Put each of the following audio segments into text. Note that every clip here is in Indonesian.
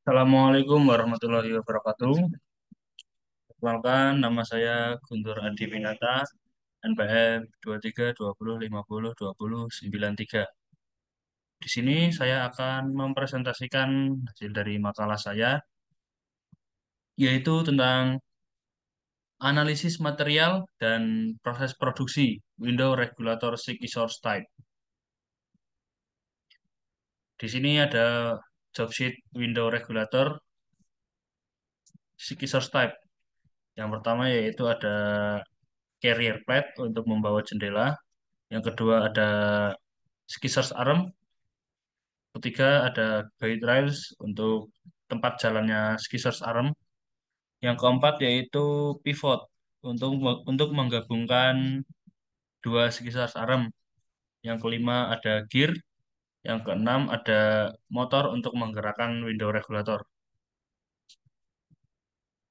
Assalamualaikum warahmatullahi wabarakatuh. Perkenalkan, nama saya Guntur Adi Winata, NPM 2320502093. Di sini saya akan mempresentasikan hasil dari makalah saya, yaitu tentang analisis material dan proses produksi Window Regulator Sticky Source Type. Di sini ada job sheet Window Regulator Sticky Source Type. Yang pertama yaitu ada carrier plate untuk membawa jendela. Yang kedua ada skissers arm. Ketiga ada guide rails untuk tempat jalannya skissers arm. Yang keempat yaitu pivot untuk menggabungkan dua skissers arm. Yang kelima ada gear. Yang keenam ada motor untuk menggerakkan window regulator.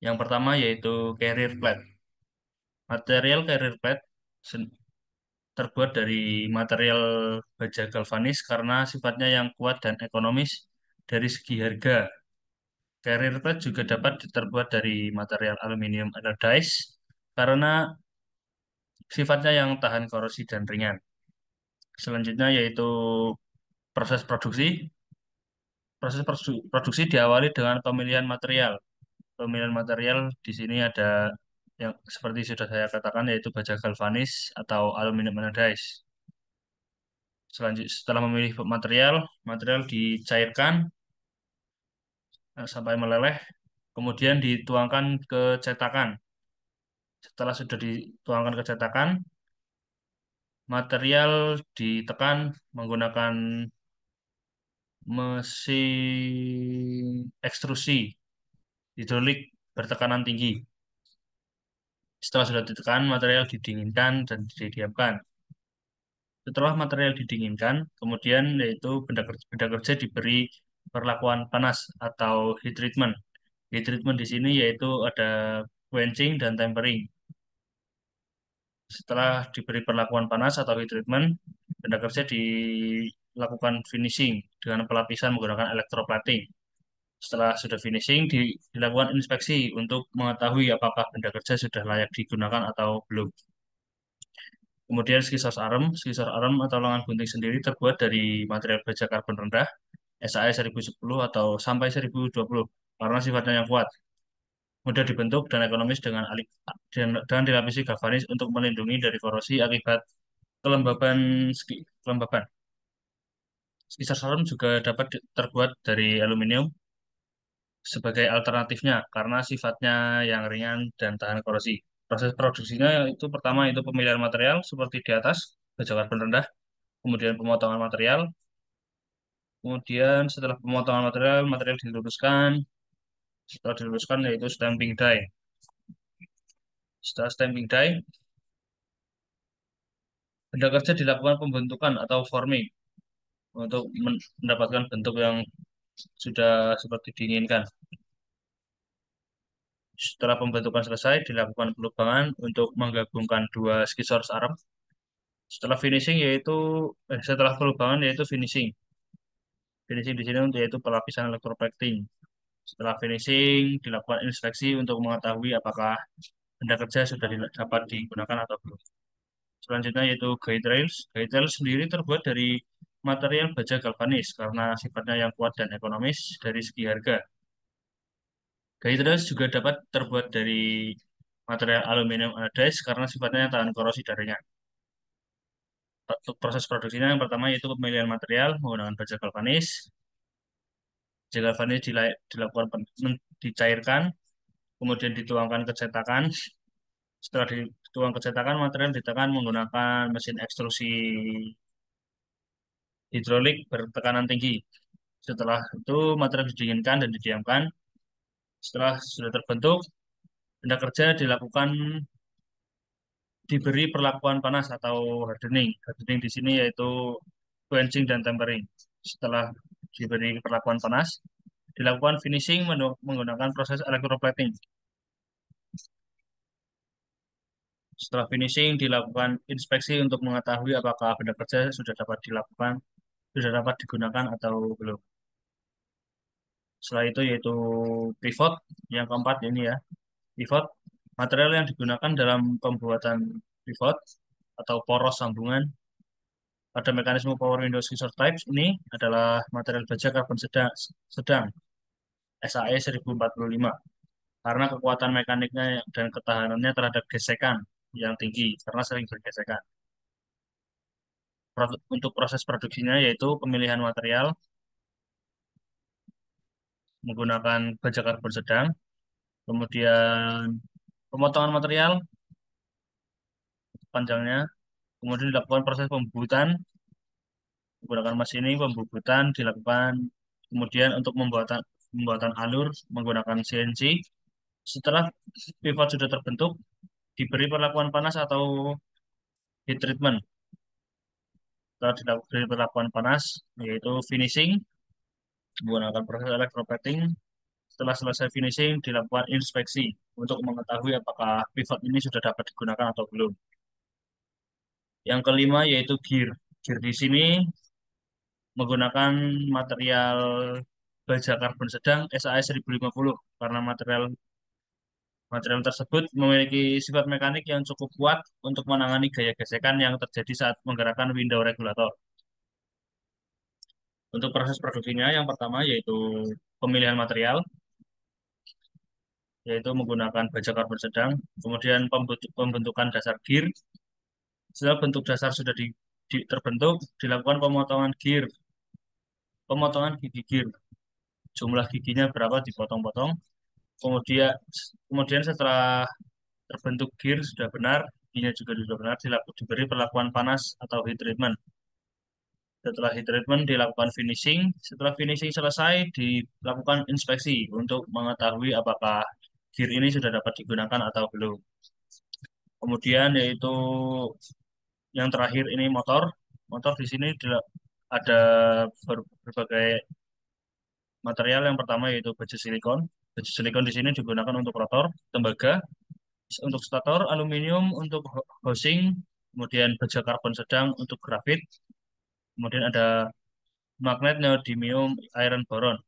Yang pertama yaitu carrier plate. Material carrier plate terbuat dari material baja galvanis karena sifatnya yang kuat dan ekonomis dari segi harga. Carrier plate juga dapat terbuat dari material aluminium anodized karena sifatnya yang tahan korosi dan ringan. Selanjutnya yaitu proses produksi. Proses produksi diawali dengan pemilihan material. Pemilihan material di sini ada yang seperti sudah saya katakan yaitu baja galvanis atau aluminium anodized. Setelah memilih material, material dicairkan sampai meleleh, kemudian dituangkan ke cetakan. Setelah sudah dituangkan ke cetakan, material ditekan menggunakan mesin ekstrusi hidrolik bertekanan tinggi. Setelah sudah ditekan, material didinginkan dan didiamkan. Setelah material didinginkan, kemudian yaitu benda kerja diberi perlakuan panas atau heat treatment. Heat treatment di sini yaitu ada quenching dan tempering. Setelah diberi perlakuan panas atau heat treatment, benda kerja dilakukan finishing dengan pelapisan menggunakan electroplating. Setelah sudah finishing, dilakukan inspeksi untuk mengetahui apakah benda kerja sudah layak digunakan atau belum. Kemudian skisors arm atau lengan gunting sendiri terbuat dari material baja karbon rendah, SAE 1010 atau sampai 1020, karena sifatnya yang kuat, mudah dibentuk dan ekonomis dengan dilapisi galvanis untuk melindungi dari korosi akibat kelembaban. Skisors arm juga dapat terbuat dari aluminium sebagai alternatifnya karena sifatnya yang ringan dan tahan korosi. Proses produksinya itu pertama itu pemilihan material seperti di atas, baja karbon rendah, kemudian pemotongan material, kemudian setelah pemotongan material, material diluruskan, setelah diluruskan yaitu stamping die. Setelah stamping die, benda kerja dilakukan pembentukan atau forming untuk mendapatkan bentuk yang sudah seperti diinginkan. Setelah pembentukan selesai, dilakukan pelubangan untuk menggabungkan dua skisors arm. Setelah pelubangan yaitu finishing. Finishing di sini yaitu pelapisan electroplating. Setelah finishing, dilakukan inspeksi untuk mengetahui apakah benda kerja sudah dapat digunakan atau belum. Selanjutnya yaitu guide rails. Guide rails sendiri terbuat dari material baja galvanis karena sifatnya yang kuat dan ekonomis dari segi harga. Guide rails juga dapat terbuat dari material aluminium anodized karena sifatnya yang tahan korosi dan ringan. Untuk proses produksinya yang pertama yaitu pemilihan material menggunakan baja galvanis. Baja galvanis dilakukan dicairkan, kemudian dituangkan ke cetakan. Setelah dituang ke cetakan, material ditekan menggunakan mesin ekstrusi hidrolik bertekanan tinggi. Setelah itu material didinginkan dan didiamkan. Setelah sudah terbentuk, benda kerja diberi perlakuan panas atau hardening. Hardening di sini yaitu quenching dan tempering. Setelah diberi perlakuan panas, dilakukan finishing menggunakan proses electroplating. Setelah finishing, dilakukan inspeksi untuk mengetahui apakah benda kerja sudah dapat digunakan atau belum. Setelah itu yaitu pivot, yang keempat ini ya, pivot. Material yang digunakan dalam pembuatan pivot atau poros sambungan pada mekanisme Power Window Scissor Types ini adalah material baja karbon sedang, sedang SAE 1045 karena kekuatan mekaniknya dan ketahanannya terhadap gesekan yang tinggi karena sering bergesekan. Untuk proses produksinya yaitu pemilihan material menggunakan baja karbon sedang, kemudian pemotongan material panjangnya, kemudian dilakukan proses pembubutan menggunakan mesin ini, pembubutan dilakukan kemudian untuk pembuatan alur menggunakan CNC. Setelah pivot sudah terbentuk, diberi perlakuan panas atau heat treatment. Setelah diberi perlakuan panas, yaitu finishing menggunakan proses electroplating. Setelah selesai finishing, dilakukan inspeksi untuk mengetahui apakah pivot ini sudah dapat digunakan atau belum. Yang kelima yaitu gear. Gear di sini menggunakan material baja karbon sedang SAE 1050 karena material material tersebut memiliki sifat mekanik yang cukup kuat untuk menangani gaya gesekan yang terjadi saat menggerakkan window regulator. Untuk proses produksinya yang pertama yaitu pemilihan material, yaitu menggunakan baja karbon sedang, kemudian pembentukan dasar gear. Setelah bentuk dasar sudah terbentuk, dilakukan pemotongan gear, pemotongan gigi gear. Jumlah giginya berapa dipotong-potong. Kemudian kemudian setelah terbentuk gear sudah benar, giginya juga sudah benar, diberi perlakuan panas atau heat treatment. Setelah heat treatment dilakukan finishing. Setelah finishing selesai, dilakukan inspeksi untuk mengetahui apakah gear ini sudah dapat digunakan atau belum. Kemudian yaitu yang terakhir ini motor. Motor di sini ada berbagai material. Yang pertama yaitu baja silikon. Baja silikon di sini digunakan untuk rotor, tembaga, untuk stator, aluminium untuk housing, kemudian baja karbon sedang untuk grafit, kemudian ada magnet neodymium iron boron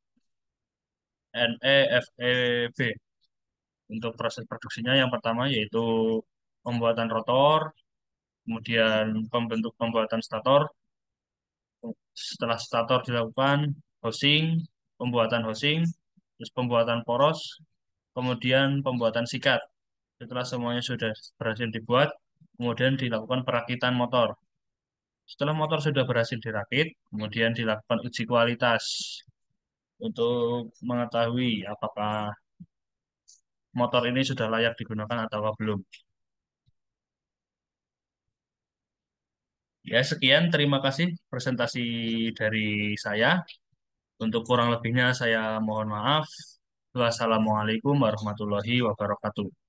NeFeB. Untuk proses produksinya yang pertama yaitu pembuatan rotor, kemudian pembuatan stator. Setelah stator dilakukan housing, pembuatan housing, terus pembuatan poros, kemudian pembuatan sikat. Setelah semuanya sudah berhasil dibuat, kemudian dilakukan perakitan motor. Setelah motor sudah berhasil dirakit, kemudian dilakukan uji kualitas untuk mengetahui apakah motor ini sudah layak digunakan atau belum. Ya, sekian. Terima kasih presentasi dari saya. Untuk kurang lebihnya saya mohon maaf. Wassalamualaikum warahmatullahi wabarakatuh.